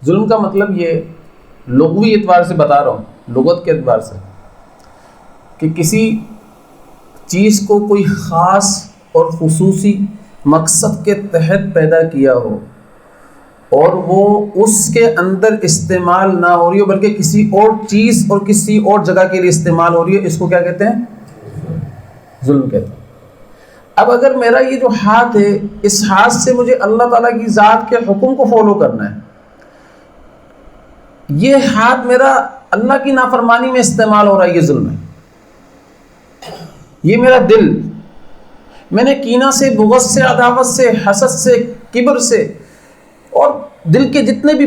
ظلم کا مطلب یہ لغوی اعتبار سے بتا رہا ہوں، لغت کے اعتبار سے، کہ کسی چیز کو کوئی خاص اور خصوصی مقصد کے تحت پیدا کیا ہو اور وہ اس کے اندر استعمال نہ ہو رہی ہو بلکہ کسی اور چیز اور کسی اور جگہ کے لیے استعمال ہو رہی ہو، اس کو کیا کہتے ہیں؟ ظلم کہتے ہیں۔ اب اگر میرا یہ جو ہاتھ ہے، اس ہاتھ سے مجھے اللہ تعالیٰ کی ذات کے حکم کو فالو کرنا ہے، یہ ہاتھ میرا اللہ کی نافرمانی میں استعمال ہو رہا ہے، یہ ظلم ہے۔ یہ میرا دل، میں نے کینہ سے، بغض سے، عداوت سے، حسد سے، کبر سے اور دل کے جتنے بھی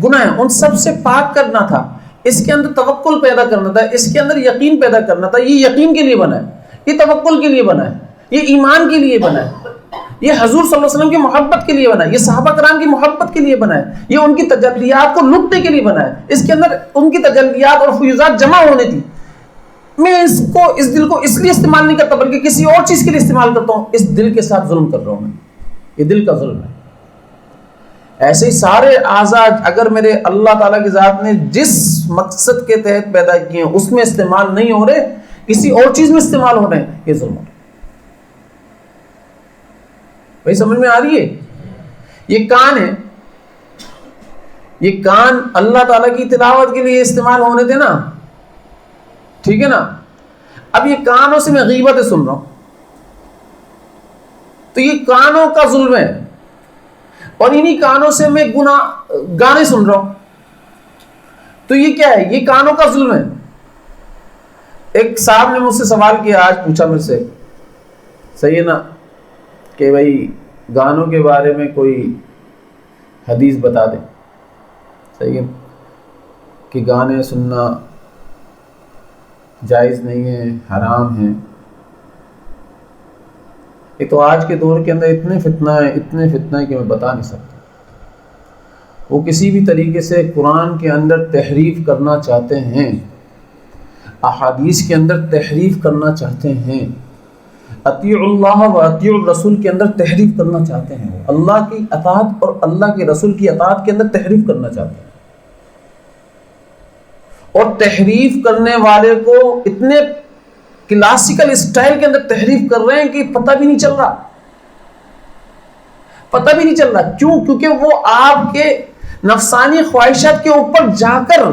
گناہ ہیں ان سب سے پاک کرنا تھا، اس کے اندر توکل پیدا کرنا تھا، اس کے اندر یقین پیدا کرنا تھا۔ یہ یقین کے لیے بنا ہے، یہ توکل کے لیے بنا ہے، یہ ایمان کے لیے بنا ہے، یہ حضور صلی اللہ علیہ وسلم کی محبت کے لیے بنا ہے، یہ صحابہ کرام کی محبت کے لیے بنا ہے، یہ ان کی تجلیات کو لٹنے کے لیے بنا ہے، اس کے اندر ان کی تجلیات اور فیوزات جمع ہونے تھی۔ میں اس دل کو اس لیے استعمال نہیں کرتا بلکہ کسی اور چیز کے لیے استعمال کرتا ہوں، اس دل کے ساتھ ظلم کر رہا ہوں میں، یہ دل کا ظلم ہے۔ ایسے ہی سارے اعضاء اگر میرے اللہ تعالیٰ کی ذات نے جس مقصد کے تحت پیدا کیے ہیں اس میں استعمال نہیں ہو رہے، کسی اور چیز میں استعمال ہو رہے ہیں، یہ ظلم ہے۔ بھائی سمجھ میں آ رہی ہے؟ یہ کان ہے، یہ کان اللہ تعالیٰ کی تلاوت کے لیے استعمال ہونے تھے نا، ٹھیک ہے نا؟ اب یہ کانوں سے میں غیبتیں سن رہا ہوں تو یہ کانوں کا ظلم ہے، اور انہی کانوں سے میں گانے سن رہا ہوں تو یہ کیا ہے؟ یہ کانوں کا ظلم ہے۔ ایک صاحب نے مجھ سے سوال کیا، آج پوچھا مجھ سے، صحیح ہے نا، کہ بھائی گانوں کے بارے میں کوئی حدیث بتا دیں، صحیح ہے کہ گانے سننا جائز نہیں ہے، حرام ہے۔ یہ تو آج کے دور کے اندر اتنے فتنہ ہے کہ میں بتا نہیں سکتا۔ وہ کسی بھی طریقے سے قرآن کے اندر تحریف کرنا چاہتے ہیں، احادیث کے اندر تحریف کرنا چاہتے ہیں، اطیع اللہ و اطیع الرسول کے اندر تحریف کرنا چاہتے ہیں، وہ اللہ کی اطاعت اور اللہ کے رسول کی اطاعت کے اندر تحریف کرنا چاہتے ہیں، اور تحریف کرنے والے کو اتنے کلاسیکل اسٹائل کے اندر تحریف کر رہے ہیں کہ پتہ بھی نہیں چل رہا، پتہ بھی نہیں چل رہا۔ کیوں؟ کیونکہ وہ آپ کے نفسانی خواہشات کے اوپر جا کر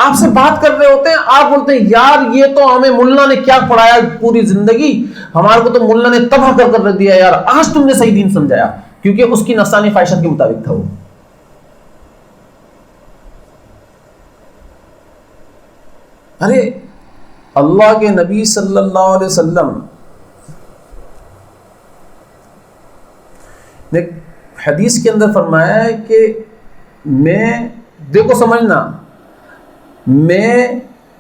آپ سے بات کر رہے ہوتے ہیں، آپ بولتے ہیں یار یہ تو ہمیں ملا نے کیا پڑھایا پوری زندگی، ہمارے کو تو ملا نے تباہ کر رکھ دیا، یار آج تم نے صحیح دین سمجھایا، کیونکہ اس کی نفسانی خواہشات کے مطابق تھا وہ۔ ارے اللہ کے نبی صلی اللہ علیہ وسلم نے حدیث کے اندر فرمایا ہے کہ میں، دیکھو سمجھنا، میں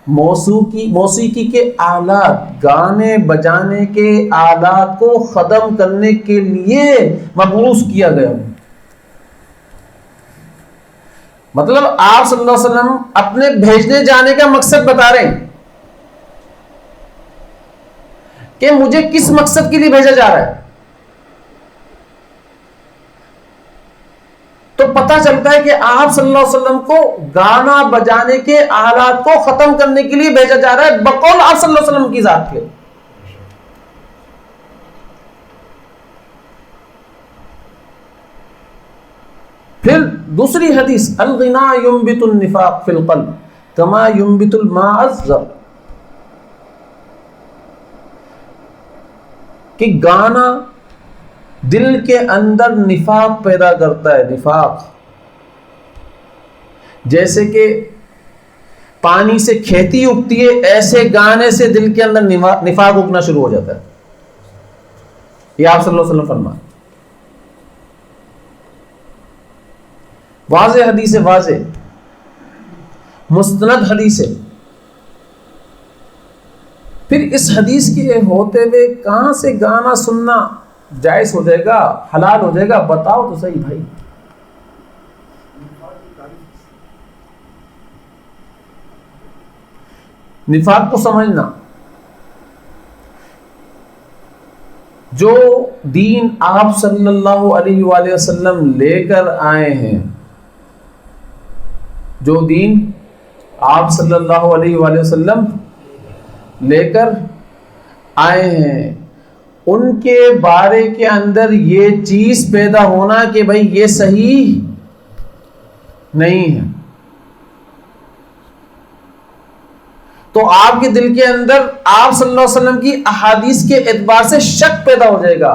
موسیقی کے آلات، گانے بجانے کے آلات کو ختم کرنے کے لیے مبعوث کیا گیا ہوں۔ مطلب آپ صلی اللہ علیہ وسلم اپنے بھیجنے جانے کا مقصد بتا رہے ہیں کہ مجھے کس مقصد کے لیے بھیجا جا رہا ہے، تو پتہ چلتا ہے کہ آپ صلی اللہ علیہ وسلم کو گانا بجانے کے آلات کو ختم کرنے کے لیے بھیجا جا رہا ہے بقول آپ صلی اللہ علیہ وسلم کی ذات کے۔ پھر دوسری حدیث، الغنا ينبت النفاق فی القلب کما ينبت الماء الزر، کہ گانا دل کے اندر نفاق پیدا کرتا ہے، نفاق، جیسے کہ پانی سے کھیتی اگتی ہے، ایسے گانے سے دل کے اندر نفاق اگنا شروع ہو جاتا ہے۔ یہ آپ صلی اللہ علیہ وسلم فرمائے، واضح حدیث ہے، واضح مستند حدیث ہے۔ پھر اس حدیث کے ہوتے ہوئے کہاں سے گانا سننا جائز ہو جائے گا، حلال ہو جائے گا؟ بتاؤ تو صحیح بھائی۔ نفاق کو سمجھنا، جو دین آپ صلی اللہ علیہ وآلہ وسلم لے کر آئے ہیں جو دین آپ صلی اللہ علیہ وآلہ وسلم لے کر آئے ہیں، ان کے بارے کے اندر یہ چیز پیدا ہونا کہ بھئی یہ صحیح نہیں ہے، تو آپ کے دل کے اندر آپ صلی اللہ علیہ وسلم کی احادیث کے اعتبار سے شک پیدا ہو جائے گا،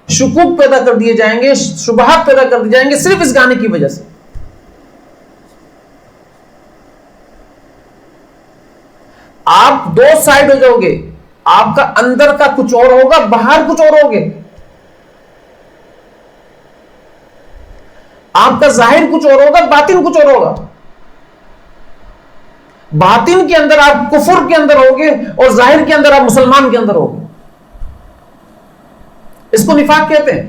شکوک پیدا کر دیے جائیں گے، شبہات پیدا کر دیے جائیں گے صرف اس گانے کی وجہ سے۔ آپ دو سائیڈ ہو جاؤ گے، آپ کا اندر کا کچھ اور ہوگا، باہر کچھ اور ہوگے، آپ کا ظاہر کچھ اور ہوگا، باطن کچھ اور ہوگا۔ باطن کے اندر آپ کفر کے اندر ہوگے اور ظاہر کے اندر آپ مسلمان کے اندر ہوگے، اس کو نفاق کہتے ہیں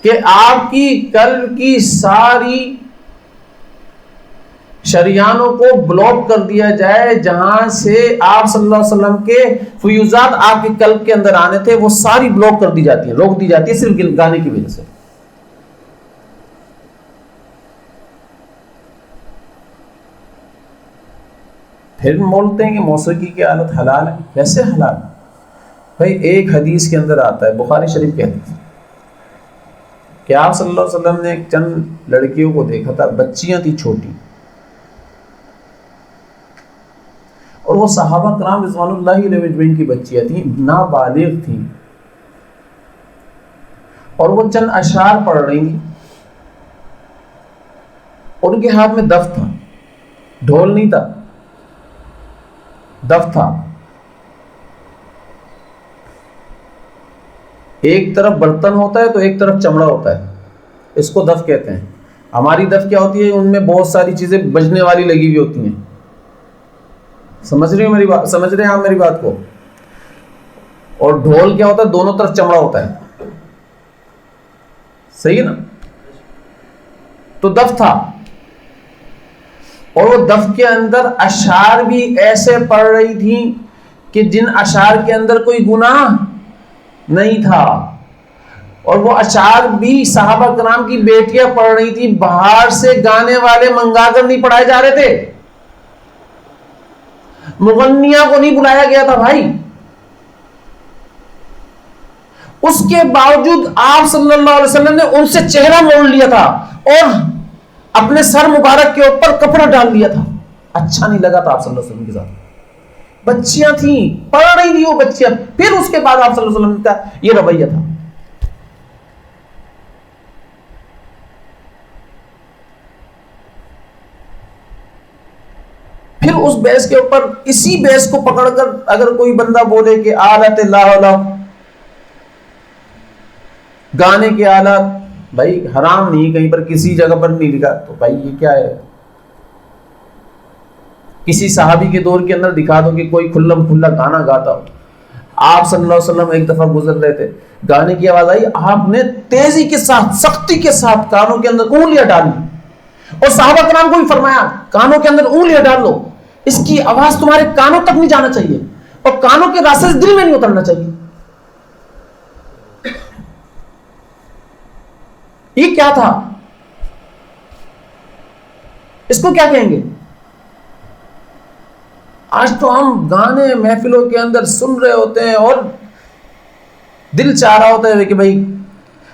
کہ آپ کی قلب کی ساری شریانوں کو بلاک کر دیا جائے، جہاں سے آپ صلی اللہ علیہ وسلم کے فیوزات آپ کے قلب کے اندر آنے تھے وہ ساری بلاک کر دی جاتی ہیں، روک دی جاتی ہے صرف گانے کی وجہ سے۔ پھر بولتے ہیں کہ موسیقی کی آلت حلال ہے۔ کیسے حلال؟ بھائی ایک حدیث کے اندر آتا ہے، بخاری شریف کے حدیث، کہ آپ صلی اللہ علیہ وسلم نے ایک چند لڑکیوں کو دیکھا تھا، بچیاں تھی چھوٹی، اور وہ صحابہ کرام رضوان اللہ علیہ اجمعین کی بچیاں تھیں، نابالغ تھیں، اور وہ چند اشعار پڑھ رہی تھیں، اور ان کے ہاتھ میں دف تھا، ڈھول نہیں تھا، دف تھا۔ ایک طرف برتن ہوتا ہے تو ایک طرف چمڑا ہوتا ہے، اس کو دف کہتے ہیں۔ ہماری دف کیا ہوتی ہے؟ ان میں بہت ساری چیزیں بجنے والی لگی ہوئی ہوتی ہیں، سمجھ رہے ہو میری بات؟ سمجھ رہے ہیں آپ میری بات کو؟ اور ڈھول کیا ہوتا ہے؟ دونوں طرف چمڑا ہوتا ہے، صحیح ہے نا؟ تو دف تھا، اور وہ دف کے اندر اشعار بھی ایسے پڑھ رہی تھیں کہ جن اشعار کے اندر کوئی گناہ نہیں تھا، اور وہ اشعار بھی صحابہ کرام کی بیٹیاں پڑھ رہی تھی، باہر سے گانے والے منگا کر نہیں پڑھائے جا رہے تھے، مغنیہ کو نہیں بلایا گیا تھا بھائی۔ اس کے باوجود آپ صلی اللہ علیہ وسلم نے ان سے چہرہ موڑ لیا تھا اور اپنے سر مبارک کے اوپر کپڑا ڈال دیا تھا، اچھا نہیں لگا تھا آپ صلی اللہ علیہ وسلم کے ساتھ۔ بچیاں تھیں، پڑھ رہی تھی وہ بچیاں، پھر اس کے بعد آپ صلی اللہ علیہ وسلم کا یہ رویہ تھا۔ پھر اس بیس کے اوپر اسی بیس کو پکڑ کر اگر کوئی بندہ بولے کہ آلت لا گانے کے آلات، بھائی حرام نہیں، کہیں پر کسی جگہ پر نہیں لکھا، تو بھائی یہ کیا ہے؟ کسی صحابی کے دور کے اندر دکھا دو کہ کوئی کھلم کھلا گانا گاتا ہو۔ آپ صلی اللہ علیہ وسلم ایک دفعہ گزر رہے تھے، گانے کی آواز آئی، آپ نے تیزی کے ساتھ، سختی کے ساتھ کانوں کے اندر انگلیاں ڈالی، اور صحابہ کرام کو بھی فرمایا کانوں کے اندر انگلیاں ڈال لو، اس کی آواز تمہارے کانوں تک نہیں جانا چاہیے، اور کانوں کے راستے سے دل میں نہیں اترنا چاہیے۔ یہ کیا تھا؟ اس کو کیا کہیں گے؟ آج تو ہم گانے محفلوں کے اندر سن رہے ہوتے ہیں اور دل چاہ رہا ہوتا ہے کہ بھائی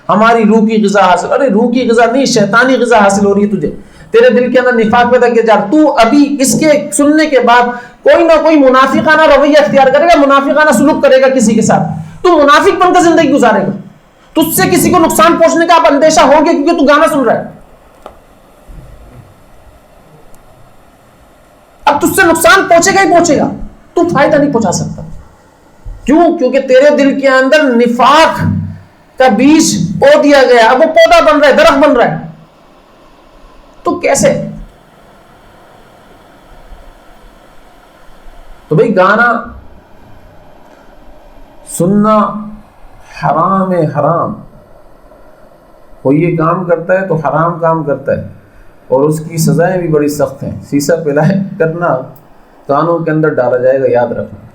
ہماری روح کی غذا حاصل، ارے روح کی غذا نہیں، شیطانی غذا حاصل ہو رہی ہے تجھے، تیرے دل کے اندر نفاق پیدا کیا جا رہا، تو ابھی اس کے سننے کے بعد کوئی نہ کوئی منافقانہ رویہ اختیار کرے گا، منافقانہ سلوک کرے گا کسی کے ساتھ، تو منافق بن کر زندگی گزارے گا، تجھ سے کسی کو نقصان پہنچنے کا آپ اندیشہ ہوگا کیونکہ تو گانا سن رہا ہے۔ اب تجھ سے نقصان پہنچے گا ہی پہنچے گا، تو فائدہ نہیں پہنچا سکتا، کیوں؟ کیونکہ تیرے دل کے اندر نفاق کا بیج بو دیا گیا، اب وہ پودا بن رہا ہے، درخت بن رہا ہے، تو کیسے؟ تو بھئی گانا سننا حرام ہے، حرام۔ کوئی یہ کام کرتا ہے تو حرام کام کرتا ہے، اور اس کی سزائیں بھی بڑی سخت ہیں۔ سیسا پلائے کرنا کانوں کے اندر ڈالا جائے گا، یاد رکھنا۔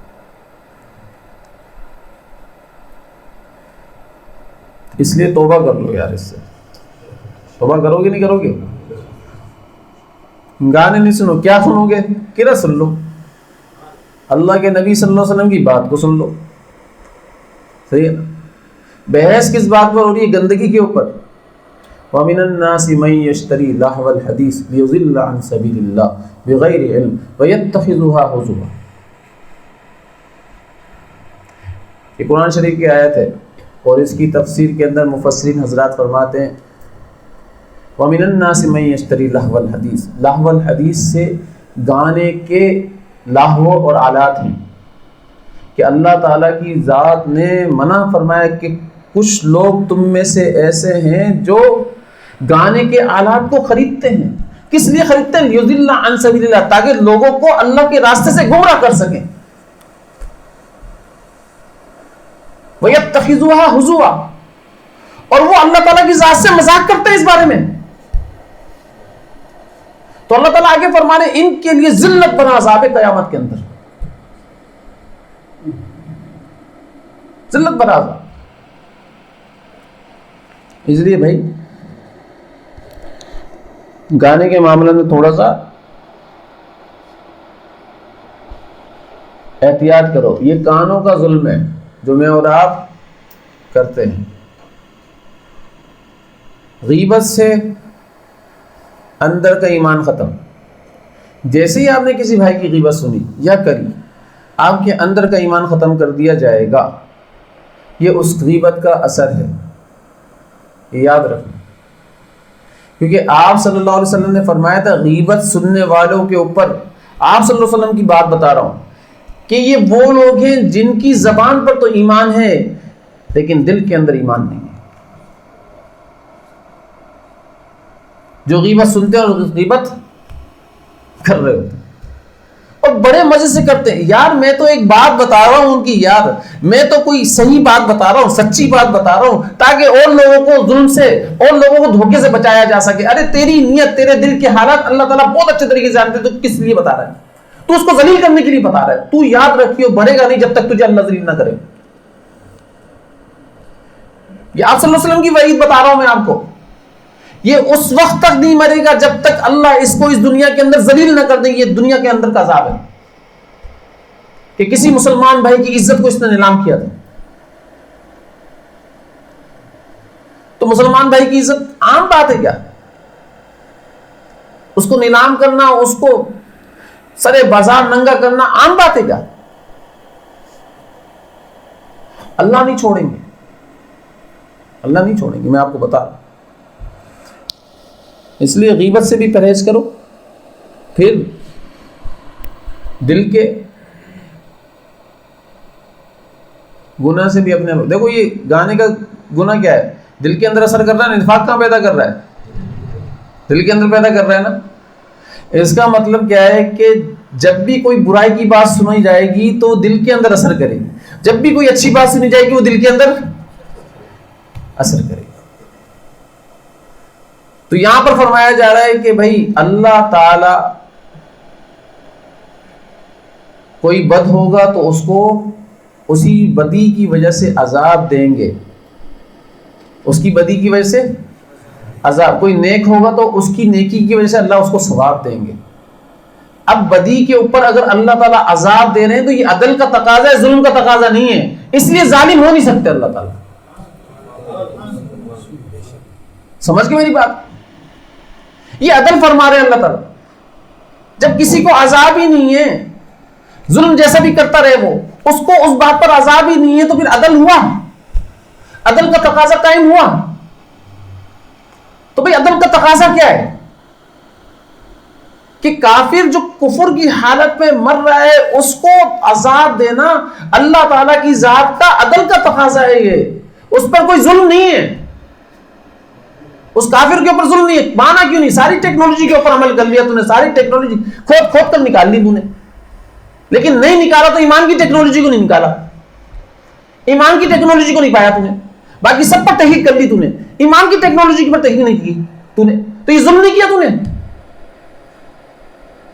اس لیے توبہ کر لو یار، اس سے توبہ کرو گے نہیں کرو گے؟ گانے نہیں سنو، کیا سنو گے؟ قرأت سن لو، اللہ کے نبی صلی اللہ علیہ وسلم کی بات کو سن لو، صحیح ہے نا؟ بحث کس بات پر ہو رہی ہے؟ گندگی کے اوپر. وَمِنَ النَّاسِ مَن يَشْتَرِي لَهْوَ الْحَدِيثِ لِيُضِلَّ عَن سَبِيلِ اللَّهِ بِغَيْرِ عِلْمٍ وَيَتَّخِذُهَا هُزُوًا. یہ قرآن شریف کی آیت ہے اور اس کی تفسیر کے اندر مفسرین حضرات فرماتے ہیں وَمِنَ النَّاسِ مَن يَشْتَرِي لَهْوَ الْحَدِيثِ. لہو الحدیث سے گانے کے لہو اور آلات ہیں کہ اللہ تعالیٰ کی ذات نے منع فرمایا کہ کچھ لوگ تم میں سے ایسے ہیں جو گانے کے آلات کو خریدتے ہیں. کس لیے خریدتے ہیں؟ لیضل عن سبیل اللہ، تاکہ لوگوں کو اللہ کے راستے سے گمراہ کر سکیں. وَيَتَّخِذُوهَا هُزُوًا، اور وہ اللہ تعالیٰ کی ذات سے مذاق کرتے ہیں اس بارے میں. تو اللہ تعالیٰ آگے فرمانے ان کے لیے ذلت بنا عذاب قیامت کے اندر، ذلت بنا عذاب. اس لیے بھائی گانے کے معاملے میں تھوڑا سا احتیاط کرو. یہ کانوں کا ظلم ہے جو میں اور آپ کرتے ہیں. غیبت سے اندر کا ایمان ختم. جیسے ہی آپ نے کسی بھائی کی غیبت سنی یا کری، آپ کے اندر کا ایمان ختم کر دیا جائے گا. یہ اس غیبت کا اثر ہے، یہ یاد رکھنا. کیونکہ آپ صلی اللہ علیہ وسلم نے فرمایا تھا غیبت سننے والوں کے اوپر، آپ صلی اللہ علیہ وسلم کی بات بتا رہا ہوں کہ یہ وہ لوگ ہیں جن کی زبان پر تو ایمان ہے لیکن دل کے اندر ایمان نہیں ہے. جو غیبت سنتے ہیں اور غیبت کر رہے ہوتے ہیں اور بڑے مزے سے کرتے ہیں. یار میں تو ایک بات بتا رہا ہوں ان کی، یار میں تو کوئی صحیح بات بتا رہا ہوں، سچی بات بتا رہا ہوں تاکہ اور لوگوں کو ظلم سے اور لوگوں کو دھوکے سے بچایا جا سکے. ارے تیری نیت، تیرے دل کے حالات اللہ تعالیٰ بہت اچھے طریقے سے جانتے ہیں. تو کس لیے بتا رہا ہے؟ تو اس کو ذلیل کرنے کے لیے بتا رہا ہے. تو یاد رکھیو بڑھے گا نہیں جب تک تجھے اللہ ذلیل نہ کرے. یہ آپ صلی اللہ علیہ وسلم کی وعید بتا رہا ہوں میں آپ کو. یہ اس وقت تک نہیں مرے گا جب تک اللہ اس کو اس دنیا کے اندر ذلیل نہ کر دے. یہ دنیا کے اندر کا عذاب ہے کہ کسی مسلمان بھائی کی عزت کو اس نے نیلام کیا تھا. تو مسلمان بھائی کی عزت عام بات ہے کیا؟ اس کو نیلام کرنا، اس کو سرے بازار ننگا کرنا عام بات ہے کیا؟ اللہ نہیں چھوڑیں گے، اللہ نہیں چھوڑیں گے، میں آپ کو بتا رہا ہوں. اس لیے غیبت سے بھی پرہیز کرو، پھر دل کے گناہ سے بھی اپنے. دیکھو یہ گانے کا گناہ کیا ہے؟ دل کے اندر اثر کر رہا ہے. نفاق کہاں پیدا کر رہا ہے؟ دل کے اندر پیدا کر رہا ہے نا. اس کا مطلب کیا ہے کہ جب بھی کوئی برائی کی بات سنائی جائے گی تو دل کے اندر اثر کرے گی، جب بھی کوئی اچھی بات سنی جائے گی وہ دل کے اندر اثر کرے گی. تو یہاں پر فرمایا جا رہا ہے کہ بھائی اللہ تعالی کوئی بد ہوگا تو اس کو اسی بدی کی وجہ سے عذاب دیں گے، اس کی بدی کی وجہ سے عذاب. کوئی نیک ہوگا تو اس کی نیکی کی وجہ سے اللہ اس کو ثواب دیں گے. اب بدی کے اوپر اگر اللہ تعالیٰ عذاب دے رہے ہیں تو یہ عدل کا تقاضا ہے، ظلم کا تقاضا نہیں ہے. اس لیے ظالم ہو نہیں سکتے اللہ تعالیٰ. سمجھ کے میری بات؟ یہ عدل فرما رہے ہیں اللہ تعالیٰ. جب کسی کو عذاب ہی نہیں ہے، ظلم جیسا بھی کرتا رہے وہ، اس کو اس بات پر عذاب ہی نہیں ہے، تو پھر عدل ہوا، عدل کا تقاضا قائم ہوا. تو بھئی عدل کا تقاضا کیا ہے؟ کہ کافر جو کفر کی حالت میں مر رہا ہے اس کو عذاب دینا اللہ تعالیٰ کی ذات کا عدل کا تقاضا ہے. یہ اس پر کوئی ظلم نہیں ہے، اس کافر کے اوپر ظلم نہیں ہے. مانا کیوں نہیں؟ ساری ٹیکنالوجی کے اوپر عمل کر لیا تو نے، ساری ٹیکنالوجی کھود کھود کر نکال لی تو نے، لیکن نہیں نکالا تو ایمان کی ٹیکنالوجی کو نہیں نکالا، ایمان کی ٹیکنالوجی کو نہیں پایا تو نے. باقی سب پر تحقیق کر لی تو نے، ایمان کی ٹیکنالوجی پر تحقیق نہیں کی تو نے. تو یہ ظلم نہیں کیا تو نے.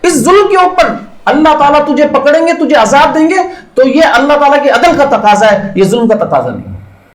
اس ظلم کے اوپر اللہ تعالیٰ تجھے پکڑیں گے، تجھے عذاب دیں گے، تو یہ اللہ تعالیٰ کے عدل کا تقاضا ہے، یہ ظلم کا تقاضا نہیں.